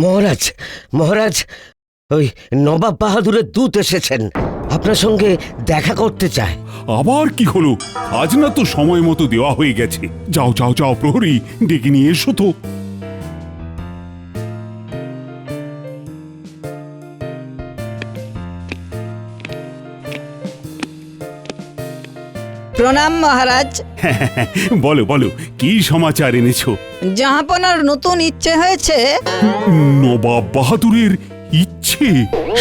মহারাজ মহারাজ, ওই নবাব বাহাদুরের দূত এসেছেন, আপনার সঙ্গে দেখা করতে চায়। আবার কি হলো? আজ না তো সময় মতো দেওয়া হয়ে গেছে। যাও যাও যাও, প্রহরী ডেকে নিয়ে এসো তো। প্রণাম মহারাজ। বলো বলো, কি সমাচার এনেছো? জাহাপনার নতুন ইচ্ছে হয়েছে। নবাব বাহাদুরের ইচ্ছে?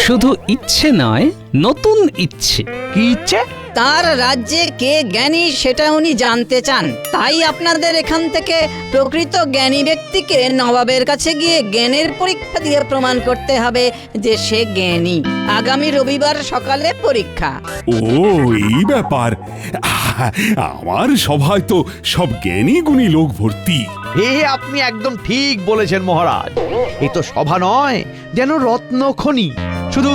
শুধু ইচ্ছে নয়, নতুন ইচ্ছে। কি ইচ্ছে? তার রাজ্যে কে জ্ঞানী সেটা উনি জানতে চান। তাই আপনাদের এখান থেকে প্রকৃত জ্ঞানী ব্যক্তিকে নবাবের কাছে গিয়ে জ্ঞানের পরীক্ষা দিয়ে প্রমাণ করতে হবে যে সে জ্ঞানী। আগামী রবিবার সকালে পরীক্ষা। ও, এই ব্যাপার। আমার সভায় তো সব জ্ঞানী গুণী লোক ভর্তি। আপনি একদম ঠিক বলেছেন মহারাজ। এ তো সভা নয়, যেন রত্নখনি। শুধু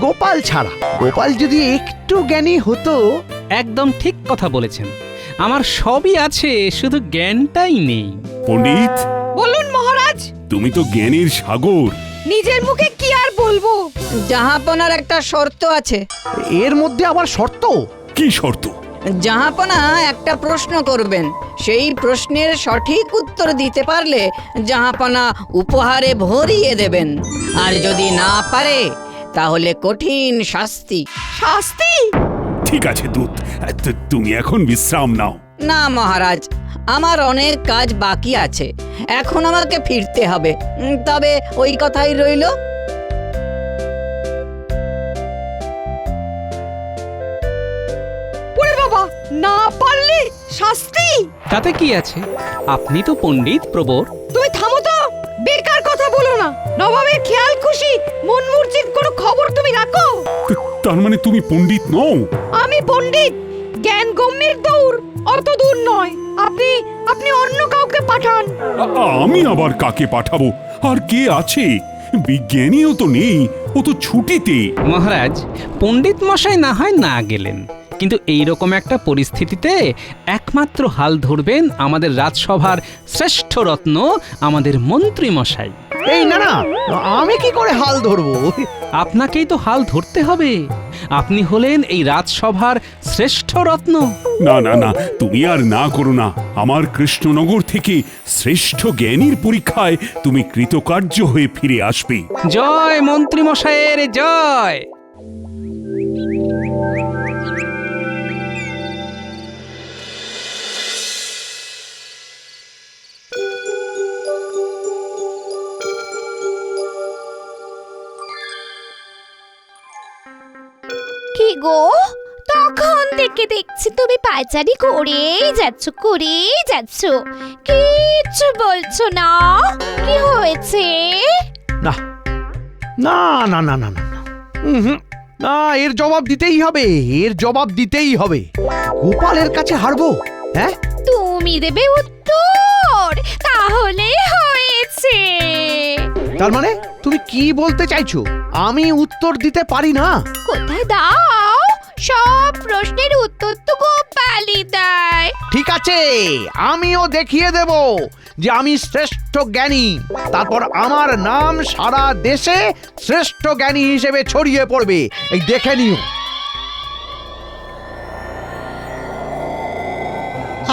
গোপাল ছাড়া। গোপাল যদি একটু জ্ঞানী হতো। একদম ঠিক কথা বলেছেন। আমার সবই আছে, শুধু জ্ঞানটাই নেই। পণ্ডিত, বলুন মহারাজ। তুমি তো জ্ঞানীর সাগর। নিজের মুখে কি আর বলবো? জাহাপনার একটা শর্ত আছে। এর মধ্যে আবার শর্ত? কি শর্ত? জাহাপনা একটা প্রশ্ন করবেন, সেই প্রশ্নের সঠিক উত্তর দিতে পারলে জাহাপনা উপহারে ভরিয়ে দেবেন, আর যদি না পারে তাহলে কঠিন শাস্তি। শাস্তি? ঠিক আছে দূত, তুমি এখন বিশ্রাম নাও। না মহারাজ, আমার অনেক কাজ বাকি আছে, এখন আমাকে ফিরতে হবে। তবে ওই কথাই রইল। ওরে বাবা, না পারলে শাস্তি? তাতে কি আছে? আপনি তো পণ্ডিত প্রবর। তুমি থামো তো, বেকার কথা বলো না। নবাবের খেয়াল খুশি মন মর্জির কোনো খবর তুমি রাখো? তার মানে তুমি পণ্ডিত নও? আমি পণ্ডিত, জ্ঞান গম্যের দৌড় অত দূর নয়। আপনি আপনি অন্য কাউকে পাঠান। আমি আবার কাকে পাঠাবো? আর কে আছে? বিজ্ঞানীও তো নেই, ও তো ছুটিতে। মহারাজ, পণ্ডিত মশাই না হয় না গেলেন, কিন্তু এইরকম একটা পরিস্থিতিতে একমাত্র হাল ধরবেন আমাদের রাজসভার শ্রেষ্ঠ রত্ন, আমাদের মন্ত্রী মশাই। এই না না, আমি কি করে হাল ধরবো? আপনাকেই তো হাল ধরতে হবে। আপনি হলেন এই রাজসভার শ্রেষ্ঠ রত্ন। না না না, তুমি আর না করো না। আমার কৃষ্ণনগর থেকে শ্রেষ্ঠ জ্ঞানীর পরীক্ষায় তুমি কৃতকার্য হয়ে ফিরে আসবে। জয় মন্ত্রী মশাইয়ের জয়। কি গো, তখন থেকে দেখছি তুমি পায়চারি করেই যাচ্ছ, কিচ্ছু বলছো না। কি হয়েছে? না না না না না না না, এর জবাব দিতেই হবে, এর জবাব দিতেই হবে। গোপালের কাছে হারবো? হ্যাঁ, তুমি দেবে উত্তর, তাহলে হয়েছে। তার মানে তুমি কি বলতে চাইছো? আমি উত্তর দিতে পারি না? কোথায় দাও? সব প্রশ্নের উত্তর তো গোপালই দেয়। ঠিক আছে, আমিও দেখিয়ে দেব যে আমি শ্রেষ্ঠ জ্ঞানী। তারপর আমার নাম সারা দেশে শ্রেষ্ঠ জ্ঞানী হিসেবে ছড়িয়ে পড়বে। এই দেখে নিও।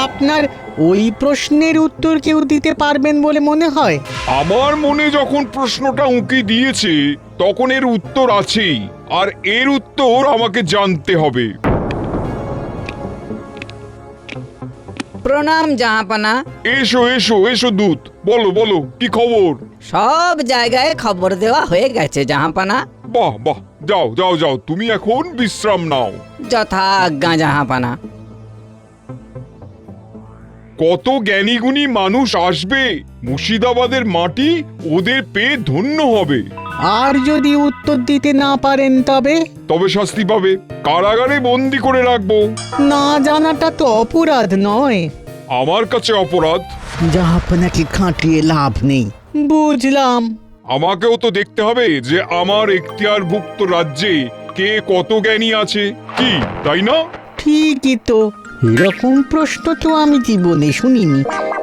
আপনার ওই প্রশ্নের উত্তর কেউ দিতে পারবেন বলে মনে হয়? আমার মনে যখন প্রশ্নটা উঁকি দিয়েছে তখন এর উত্তর আছেই, আর এর উত্তর আমাকে জানতে হবে। প্রণাম জাহাপনা। এসো এসো এসো দূত, বলো বলো, কি খবর? সব জায়গায় খবর দেওয়া হয়ে গেছে জাহাপনা। বাহ বাহ, যাও যাও যাও, তুমি এখন বিশ্রাম নাও। যথা আজ্ঞা জাহাপনা। কত জ্ঞানীগুণী মানুষ আসবে, মুর্শিদাবাদের মাটি ওদের পেয়ে ধন্য হবে। আর যদি উত্তর দিতে না পারেন তবে? তবে শাস্তি পাবে, কারাগারে বন্দি করে রাখবো। না জানাটা তো অপরাধ নয়। আমার কাছে অপরাধ। জাহাপনাকে খাটিয়ে লাভ নেই। বুঝলাম। আমাকেও তো দেখতে হবে যে আমার এখতিয়ারভুক্ত রাজ্যে কে কত জ্ঞানী আছে, কি তাই না? ঠিকই তো। এরকম প্রশ্ন তো আমি জীবনে শুনিনি।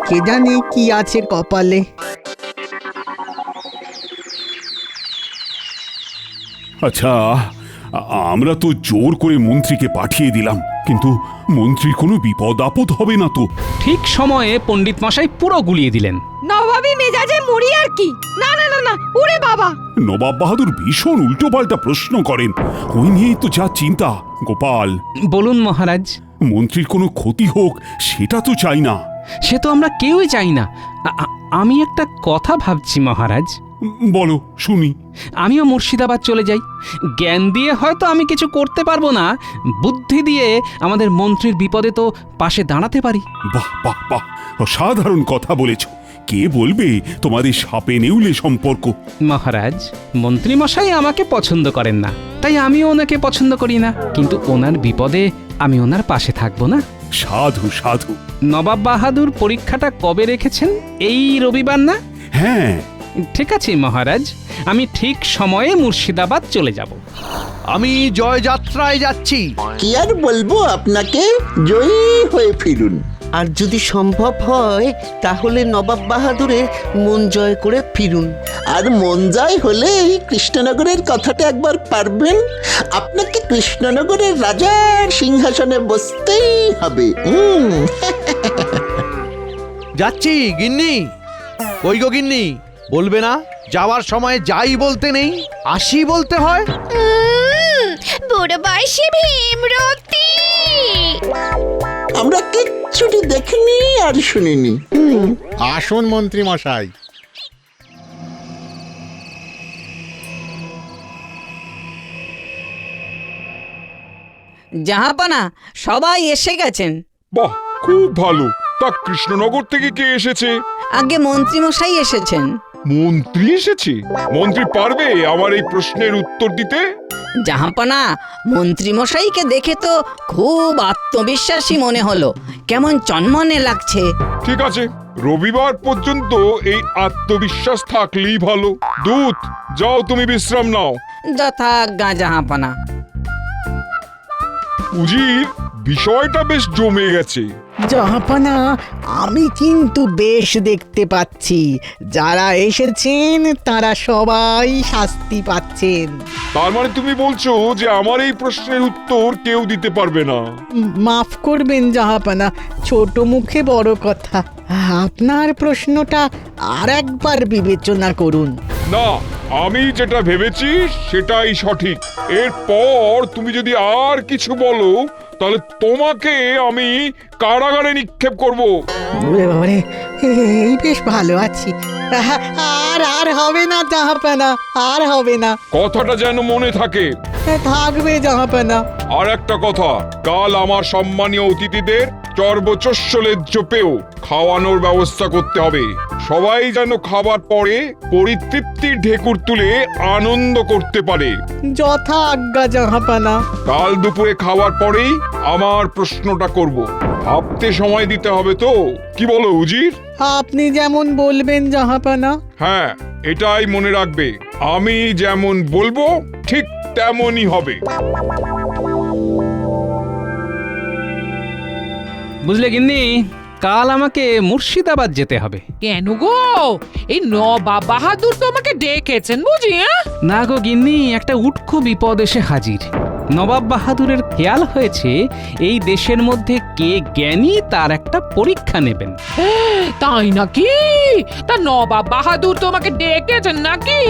কে জানে কি আছে কপালে। আচ্ছা, আমরা তো জোর করে মন্ত্রীকে পাঠিয়ে দিলাম, কিন্তু মন্ত্রীর কোনো বিপদ আপদ হবে না তো? ঠিক সময়ে পণ্ডিত মশাই পুরো গুলিয়ে দিলেন। নবাবী মেজাজে মরি আর কি। না না না না, ওরে বাবা! নবাব বাহাদুর ভীষণ উল্টোপাল্টা প্রশ্ন করেন, ওই নিয়েই তো যা চিন্তা। গোপাল, বলুন মহারাজ। মন্ত্রীর কোনো ক্ষতি হোক সেটা তো চাই না। সে তো আমরা কেউই চাই না। আমি একটা কথা ভাবছি মহারাজ। বলো শুনি। আমিও মুর্শিদাবাদ চলে যাই। জ্ঞান দিয়ে হয়তো আমি কিছু করতে পারবো না, বুদ্ধি দিয়ে আমাদের মন্ত্রীর বিপদে তো পাশে দাঁড়াতে পারি। বাহ বাহ বাহ, অসাধারণ কথা বলেছ। কে বলবে তোমাদের সাপে নেউলে সম্পর্ক? মহারাজ, মন্ত্রী মশাই আমাকে পছন্দ করেন না, তাই আমিও ওনাকে পছন্দ করি না, কিন্তু ওনার বিপদে আমি ওনার পাশে থাকবো না? সাধু সাধু। নবাব বাহাদুর পরীক্ষাটা কবে রেখেছেন? এই রবিবার না? হ্যাঁ। ঠিক আছে মহারাজ, আমি ঠিক সময়ে মুর্শিদাবাদ চলে যাব। আমি জয়যাত্রায় যাচ্ছি। কি আর বলবো আপনাকে, জয়ী হয়ে ফিরুন। আর যদি সম্ভব হয় তাহলে নবাব বাহাদুরের মন জয় করে ফিরুন। আর মন জয় হলেই কৃষ্ণনগরের কথাটা একবার পারবেন। আপনাকে কৃষ্ণনগরের রাজার সিংহাসনে বসতেই হবে। যাচ্ছি গিন্নি। কই গো গিন্নি, বলবে না যাওয়ার সময় যাই বলতে নেই, আসি বলতে হয়? বুড়ো বয়সে ভীমরতি। আমরা কিচ্ছুটি দেখিনি আর শুনিনি। আসুন মন্ত্রী মশাই। জাহাপানা, সবাই এসে গেছেন। বাহ, খুব ভালো। তা কৃষ্ণনগর থেকে কে এসেছে? আগে মন্ত্রী মশাই এসেছেন। মন্ত্রী এসেছে? মন্ত্রী পারবে আমার এই প্রশ্নের উত্তর দিতে? জাহাপানা, মন্ত্রী মশাইকে দেখে তো খুব আত্মবিশ্বাসী মনে হলো, কেমন চনমনে লাগছে। ঠিক আছে, রবিবার পর্যন্ত এই আত্মবিশ্বাস থাকলেই ভালো। দূত, যাও তুমি বিশ্রাম নাও। যথাজ্ঞা জাহাপানা। উজির, বিষয়টা বেশ জমে গেছে। জাহাপানা, আমি কিন্তু বেশ দেখতে পাচ্ছি যারা এসেছেন তারা সবাই শাস্তি পাচ্ছেন। তার মানে তুমি বলছো যে আমার এই প্রশ্নের উত্তর কেউ দিতে পারবে না? মাফ করবেন জাহাপানা, ছোট মুখে বড় কথা। আপনার প্রশ্নটা আর একবার বিবেচনা করুন। না, আমি যেটা ভেবেছি সেটাই সঠিক। এরপর তুমি যদি আর কিছু বলো তাহলে তোমাকে আমি কারাগারে নিক্ষেপ করব। ওরে বাবারে, এই বেশ ভালো আছি। আর আর হবে না জাহাপানা, আর হবে না। কথাটা যেন মনে থাকে। থাকবে জাহাপানা। আর একটা কথা, কাল আমার সম্মানীয় অতিথিদের চর্বচস্বলেজ্জ পেও খাওয়ানোর ব্যবস্থা করতে হবে। সবাই যেন খাবার পরে পরিতৃপ্তির ঢেকুর তুলে আনন্দ করতে পারে। যথা আজ্ঞা জাহাপানা। কাল দুপুরে খাওয়ার পরেই আমার প্রশ্নটা করব। ভাবতে সময় দিতে হবে তো, কি বলো উজির? আপনি যেমন বলবেন জাহাপানা। হ্যাঁ, এটাই মনে রাখবে, আমি যেমন বলবো ঠিক তেমনই হবে। বুঝলে গিন্নি, কাল আমাকে মুর্শিদাবাদ যেতে হবে। কেন গো? এই নবাব বাহাদুর তো আমাকে ডেকেছেন বুঝি? না গো গিন্নি, একটা উটকো বিপদ এসে হাজির। নবাব বাহাদুরের খেয়াল হয়েছে এই দেশের মধ্যে কে জ্ঞানী তার একটা পরীক্ষা নেবেন। তাই নাকি? তা নবাব বাহাদুর তোমাকে ডেকেছেন নাকি?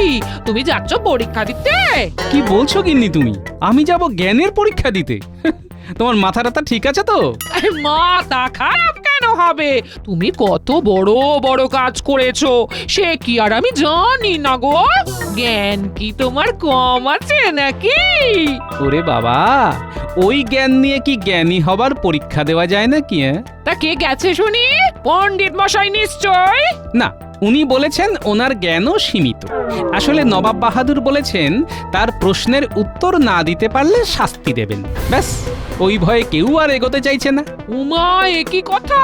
তুমি যাচ্ছ পরীক্ষা দিতে? কি বলছো গিন্নি তুমি? আমি যাব জ্ঞানের পরীক্ষা দিতে? তোমার মাথাটা ঠিক আছে তো? মাথা খারাপ কেন হবে? তুমি কত বড় বড় কাজ করেছো, সে কি আর আমি জানি না গো? জ্ঞান কি তোমার কম আছে নাকি? ওরে বাবা, ওই জ্ঞান নিয়ে কি জ্ঞানী হবার পরীক্ষা দেওয়া যায় নাকি? তা কে গেছে শুনি? পণ্ডিত মশাই নিশ্চয়। না, উনি বলেছেন ওনার জ্ঞানও সীমিত। আসলে নবাব বাহাদুর বলেছেন তার প্রশ্নের উত্তর না দিতে পারলে শাস্তি দেবেন। ব্যাস, ওই ভয়ে কেউ আর এগোতে চাইছে না। উমা, এ কি কথা?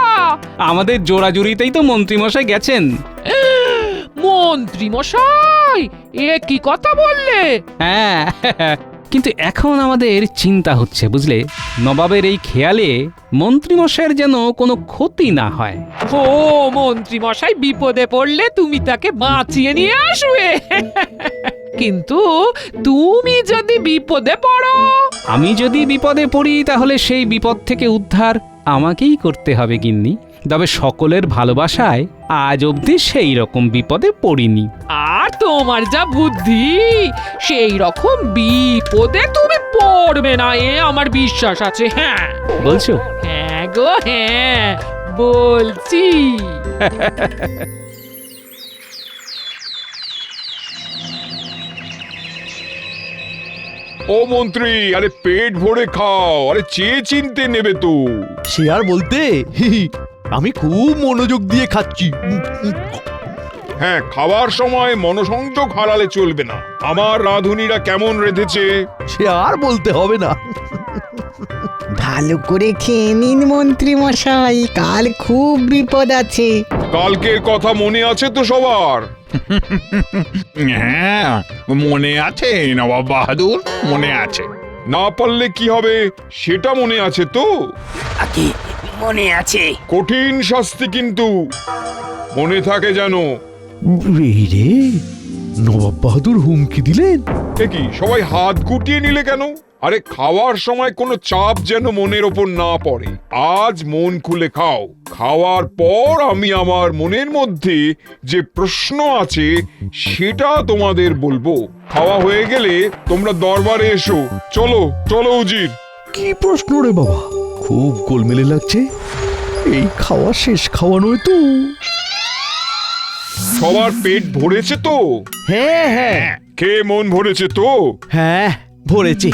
আমাদের জোড়াজুড়িতেই তো মন্ত্রীমশাই গেছেন। মন্ত্রী মশাই, এ কি কথা বললে? হ্যাঁ, কিন্তু এখন আমাদের চিন্তা হচ্ছে বুঝলে, নবাবের এই খেয়ালে মন্ত্রীমশাইয়ের যেন কোনো ক্ষতি না হয়। ও, মন্ত্রী মশাই বিপদে পড়লে তুমি তাকে বাঁচিয়ে নিয়ে আসবে। কিন্তু তুমি যদি বিপদে পড়ো, আমি যদি বিপদে পড়ি তাহলে সেই বিপদ থেকে উদ্ধার আমাকেই করতে হবে গিন্নি। তবে সকলের ভালোবাসায় আজ অবধি সেই রকম বিপদে পড়িনি। আর তোমার যা বুদ্ধি, সেই রকম বিপদে তুমি পড়বে না, এ আমার বিশ্বাস আছে। হ্যাঁ বলছো? হ্যাঁ গো হ্যাঁ, বলছি। ও মন্ত্রী, আরে পেট ভরে খাও, আরে চেয়ে চিনতে নেবে তো। সে আর বলতে, আমি খুব মনোযোগ দিয়ে খাচ্ছি। হ্যাঁ, খাবার সময় মনোসংযোগ হারালে চলবে না। আমার রাঁধুনিরা কেমন রেঁধেছে। সে আর বলতে হবে না। ভালো করে খেয়ে নিন মন্ত্রী মশাই, কাল খুব বিপদ আছে। কালকের কথা মনে আছে তো সবার? হ্যাঁ, মনে আছে নবাব বাহাদুর, মনে আছে। না পারলে কি হবে সেটা মনে আছে তো? মনে আছে। কঠিন শাস্তি কিন্তু মনে থাকে যেন। রে, নবাব বাহাদুর হুমকি দিলেন। কি সবাই হাত গুটিয়ে নিলে কেন? আরে খাওয়ার সময় কোনো চাপ যেন মনের ওপর না পড়ে। আজ মন খুলে খাও, খাওয়ার পর আমি আমার মনের মধ্যে যে প্রশ্ন আছে সেটা তোমাদের বলবো। খাওয়া হয়ে গেলে তোমরা দরবারে এসো। চলো চলো উজির। কি প্রশ্ন রে বাবা, খুব গোলমেলে লাগছে। এই খাওয়া শেষ খাওয়া নয় তো? সবার পেট ভরেছে তো? হ্যাঁ হ্যাঁ খেয়ে মন ভরেছে তো? হ্যাঁ, ভরেছে।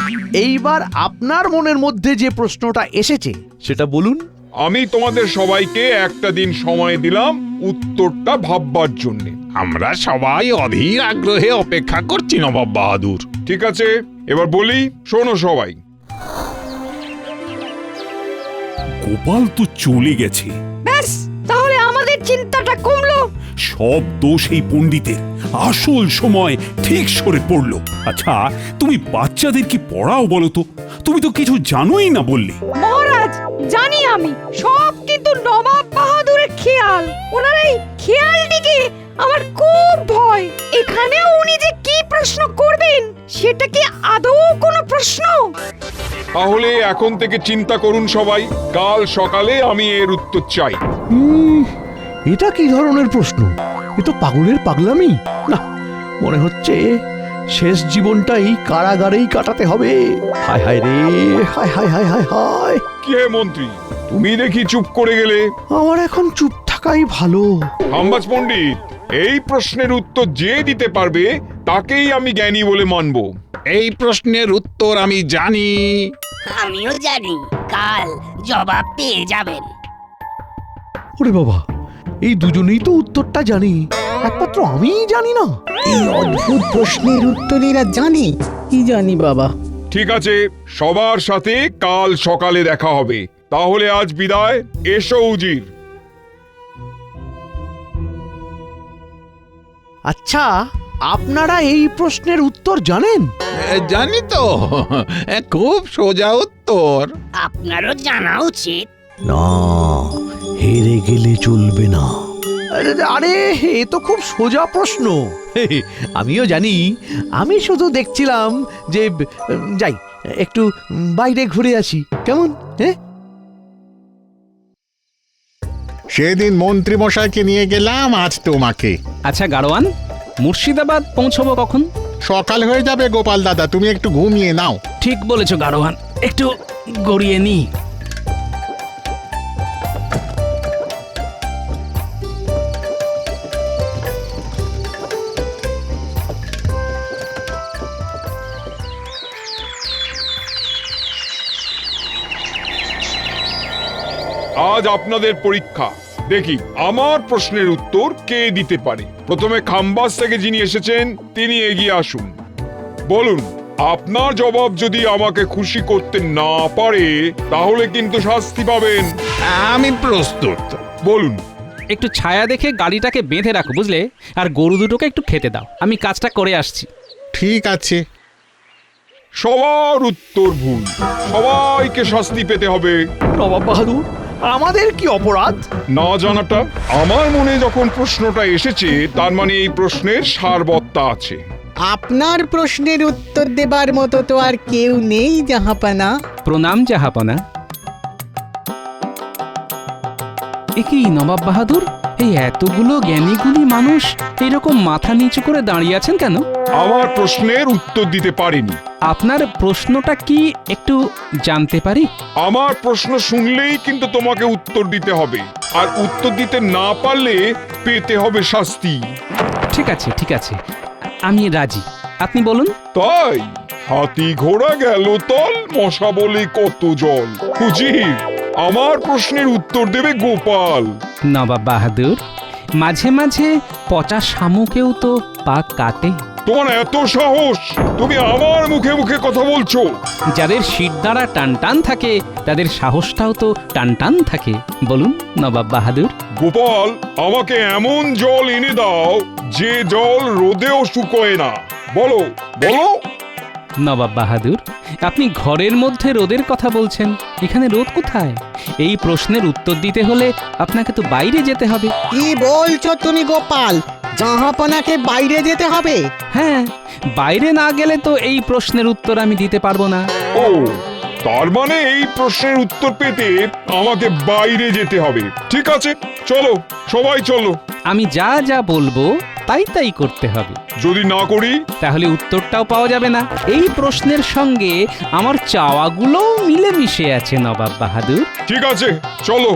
এইবার আপনার মনের মধ্যে যে প্রশ্নটা এসেছে সেটা বলুন। আমি তোমাদের সবাইকে একটা দিন সময় দিলাম উত্তরটা ভাববার জন্য। আমরা সবাই অধীর আগ্রহে অপেক্ষা করছি নবাব বাহাদুর। ঠিক আছে, এবার বলি, শোনো সবাই। গোপাল তো চলে গেছে, ব্যাস, তাহলে আমাদের চিন্তাটা কমলো। সব দোষ এই পণ্ডিতের। আসল সময় ঠিক সরে পড়লো। আচ্ছা, তুমি বাচ্চাদের কি পড়াও বলো তো? তুমি তো কিছু জানোই না বললে। মহারাজ, জানি আমি সব, কিন্তু নবাব বাহাদুরের খেয়াল, ওনার এই খেয়ালটিকে আমার খুব ভয়। এখানেও উনি যে কি প্রশ্ন করবেন সেটা কি আদৌ কোনো প্রশ্ন? তাহলে এখন থেকে চিন্তা করুন সবাই, কাল সকালে আমি এর উত্তর চাই। এটা কি ধরনের প্রশ্ন? এ তো পাগলের পাগলামি। না, মনে হচ্ছে শেষ জীবনটাই কারাগারেই কাটাতে হবে। হায় হায় রে, হায় হায় হায় হায় হায়। কি হে মন্ত্রী, তুমি দেখি চুপ করে গেলে। আমার এখন চুপ থাকাই ভালো। হাম্বাজ পণ্ডিত, এই প্রশ্নের উত্তর যে দিতে পারবে তাকেই আমি জ্ঞানী বলে মানব। এই প্রশ্নের উত্তর আমি জানি। আমিও জানি, কাল জবাব পেয়ে যাবেন। ওরে বাবা, এই দুজনেই তো উত্তরটা জানি, একমাত্র আমিই জানি না। এই অদ্ভুত প্রশ্নের উত্তর এরা জানে। কি জানি বাবা। ঠিক আছে, সবার সাথে কাল সকালে দেখা হবে। তাহলে আজ বিদায়। এসো উজির। আচ্ছা, আপনারা এই প্রশ্নের উত্তর জানেন? জানি তো, খুব সোজা উত্তর। আপনারও জানা উচিত। না, হেরে গেলে চলবে না। আরে, এ তো খুব সোজা প্রশ্ন। আমিও জানি, আমি শুধু দেখছিলাম যে যাই একটু বাইরে ঘুরে আসি, কেমন? হ্যাঁ, সেদিন মন্ত্রী মশাইকে নিয়ে গেলাম, আজ তোমাকে। আচ্ছা গাড়োয়ান, মুর্শিদাবাদ পৌঁছবো কখন? সকাল হয়ে যাবে গোপাল দাদা, তুমি একটু ঘুমিয়ে নাও। ঠিক বলেছো গাড়োয়ান, একটু গড়িয়ে নি। আজ আপনাদের পরীক্ষা, দেখি আমার প্রশ্নের উত্তর কে দিতে পারে। প্রথমে খাম্বাস থেকে যিনি এসেছেন তিনি এগিয়ে আসুন। বলুন, আপনার জবাব যদি আমাকে খুশি করতে না পারে তাহলে কিন্তু শাস্তি পাবেন। আমি প্রস্তুত। বলুন। একটু ছায়া দেখে গাড়িটাকে বেঁধে রাখো, বুঝলে? আর গরু দুটোকে একটু খেতে দাও, আমি কাজটা করে আসছি। ঠিক আছে। সবার উত্তর ভুল, সবাইকে শাস্তি পেতে হবে। নবাব বাহাদুর, আমাদের কি অপরাধ? না জানাটা। আমার মনে যখন প্রশ্নটা এসেছে তার মানে এই প্রশ্নের সারবত্তা আছে। আপনার প্রশ্নের উত্তর দেবার মতো তো আর কেউ নেই জাহাপানা। প্রণাম জাহাপনা। এ কি নবাব বাহাদুর, এই এতগুলো জ্ঞানীগুণী মানুষ এরকম মাথা নিচু করে দাঁড়িয়ে আছেন কেন? আমার প্রশ্নের উত্তর দিতে পারিনি। আপনার প্রশ্নটা কি একটু জানতে পারি? আমার প্রশ্ন শুনলেই কিন্তু তোমাকে উত্তর দিতে হবে, আর উত্তর দিতে না পারলে পেতে হবে শাস্তি। ঠিক আছে ঠিক আছে, আমি রাজি, আপনি বলুন। তাই হাতি ঘোড়া গেল তল, মশা বলে কত জল। হুজির, আমার প্রশ্নের উত্তর দেবে গোপাল। নবাব বাহাদুর, মাঝে মাঝে পচা শামুকেও তো পাক কাটে। তোমার এত সাহস, তুমি আমার মুখে মুখে কথা বলছো? যাদের শিরদাঁড়া টানটান থাকে তাদের সাহসটাও তো টানটান থাকে। বলুন নবাব বাহাদুর। গোপাল, আমাকে এমন জল এনে দাও যে জল রোদেও শুকোয় না। বলো বলো। নবাব বাহাদুর, আপনি ঘরের মধ্যে রোদের কথা বলছেন, এখানে রোদ কোথায়? এই প্রশ্নের উত্তর দিতে হলে আপনাকে তো বাইরে যেতে হবে। কি বলছো তুমি গোপাল? জাহাপানাকে বাইরে যেতে হবে? হ্যাঁ, বাইরে না গেলে তো এই প্রশ্নের উত্তর আমি দিতে পারবো না। ও, তার মানে এই প্রশ্নের উত্তর পেতে আমাকে বাইরে যেতে হবে। ঠিক আছে, চলো, সবাই চলো। আমি যা যা বলবো তাই তাই করতে হবে। যদি না করি? তাহলে উত্তরটাও পাওয়া যাবে না। এই প্রশ্নের সঙ্গে আমার চাওয়াগুলো মিলেমিশে আছে নবাব বাহাদুর। ঠিক আছে, চলো।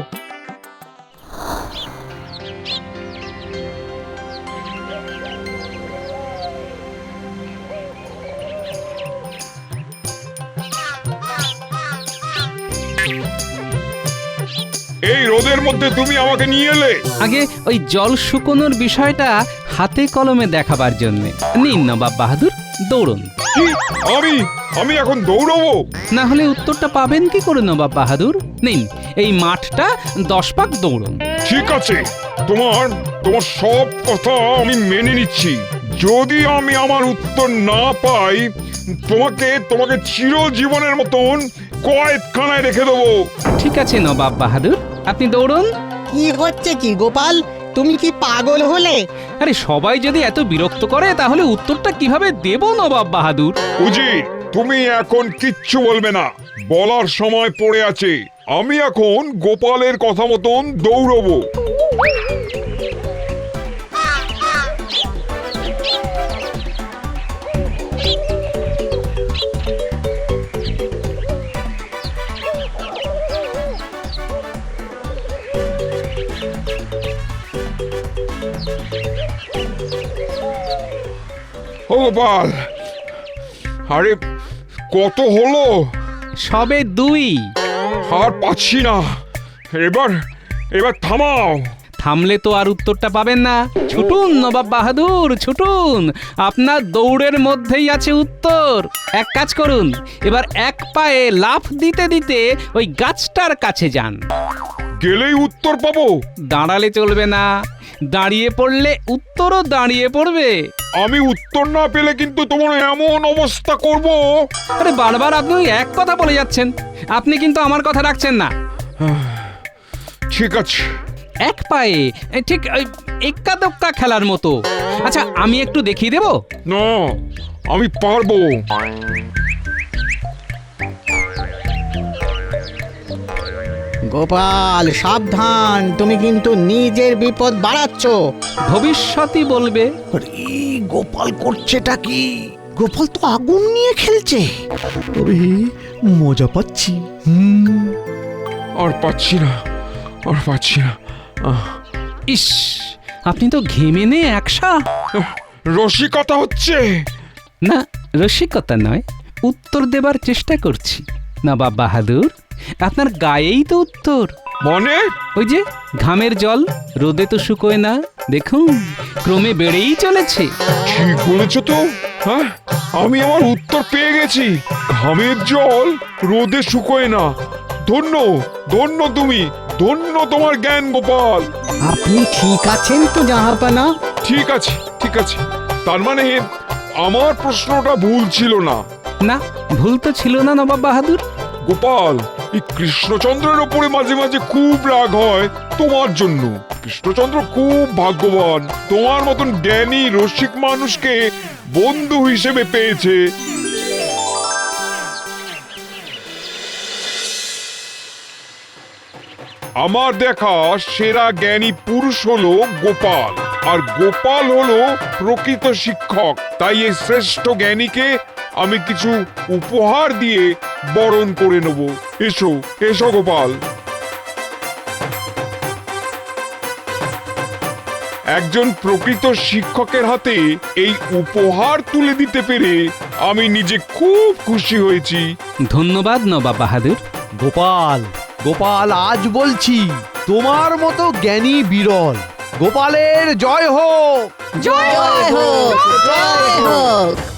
এই রোদের মধ্যে তুমি আমাকে নিয়ে এলে? আগে ওই জল শুকোনোর বিষয়টা হাতে কলমে দেখাবার জন্য। নিন নবাব বাহাদুর, দৌড়ুন। কি? আমি এখন দৌড়বো? না হলে উত্তরটা পাবেন কি করে নবাব বাহাদুর? নিন, এই মাঠটা 10 পাক দৌড়ুন। ঠিক আছে, তোমার সব কথা আমি মেনে নিচ্ছি। যদি আমি আমার উত্তর না পাই, তোমাকে চিরজীবনের মতন কয়েদখানায় রেখে দেবো। ঠিক আছে নবাব বাহাদুর, আপনি দৌড়ুন। কি হচ্ছে কি গোপাল, তুমি কি পাগল হলে? আরে সবাই যদি এত বিরক্ত করে তাহলে উত্তরটা কিভাবে দেব নবাব বাহাদুর? উজির, তুমি এখন কিচ্ছু বলবে না, বলার সময় পড়ে আছে। আমি এখন গোপালের কথা মতন দৌড়বো। ও গোপাল, আরে কত হলো? সবে 2। আর পাচ্ছি না, এবার থামাও। থামলে তো আর উত্তরটা পাবেন না। ছুটুন নবাব বাহাদুর, ছুটুন, আপনার দৌড়ের মধ্যেই আছে উত্তর। এক কাজ করুন, এবার এক পায়ে লাফ দিতে দিতে ওই গাছটার কাছে যান। গেলেই উত্তর পাবো? দাঁড়ালে চলবে না, দাঁড়িয়ে পড়লে উত্তরও দাঁড়িয়ে পড়বে। আমি উত্তর না পেলে কিন্তু তোমার এমন অবস্থা করব। আরে বারবার আপনি ওই এক কথা বলে যাচ্ছেন, আপনি কিন্তু আমার কথা রাখছেন না। ঠিক আছে। এক পায়ে, ঠিক ওই এক্কা দোক্কা খেলার মতো। আচ্ছা, আমি একটু দেখিয়ে দেব? না, আমি পারবো। গোপাল সাবধান, তুমি কিন্তু নিজের বিপদ বাড়াচ্ছ। ভবিষ্যতই বলবে। গোপাল করছেটা কি? গোপাল তো আগুন নিয়ে খেলছে। তবে মজা পাচ্ছি। আর পাচ্ছি না। ইস, আপনি তো ঘেমে নে একসা। রসিকতা হচ্ছে না, রসিকতা নয়, উত্তর দেবার চেষ্টা করছি। নবাব বাহাদুর, আপনার গায়েই তো উত্তর। মানে? ওই যে ঘামের জল রোদে তো শুকোয় না, দেখুন ক্রমে বেড়েই চলেছে। ঠিক বলেছ তো। হ্যাঁ, আমি আমার উত্তর পেয়ে গেছি। ঘামের জল রোদে শুকোয় না। ধন্য তুমি, ধন্য তোমার জ্ঞান গোপাল। আপনি ঠিক আছেন তো জাহাপানা? ঠিক আছে। তার মানে আমার প্রশ্নটা ভুল ছিল না? না, ভুল তো ছিল না নবাব বাহাদুর। গোপাল, এই কৃষ্ণচন্দ্রের ওপরে মাঝে মাঝে খুব রাগ হয় তোমার জন্য। কৃষ্ণচন্দ্র খুব ভাগ্যবান, তোমার মতন জ্ঞানী রসিক মানুষকে বন্ধু হিসেবে পেয়েছে। আমার দেখা সেরা জ্ঞানী পুরুষ হলো গোপাল, আর গোপাল হলো প্রকৃত শিক্ষক। তাই এই শ্রেষ্ঠ জ্ঞানীকে আমি কিছু উপহার দিয়ে বরণ করে নেব। এসো এসো গোপাল। একজন প্রকৃত শিক্ষকের হাতে এই উপহার তুলে দিতে পেরে আমি নিজে খুব খুশি হয়েছি। ধন্যবাদ নবাব বাহাদুর। গোপাল, গোপাল, আজ বলছি তোমার মতো জ্ঞানী বিরল। গোপালের জয় হোক। জয় হোক, জয় হোক।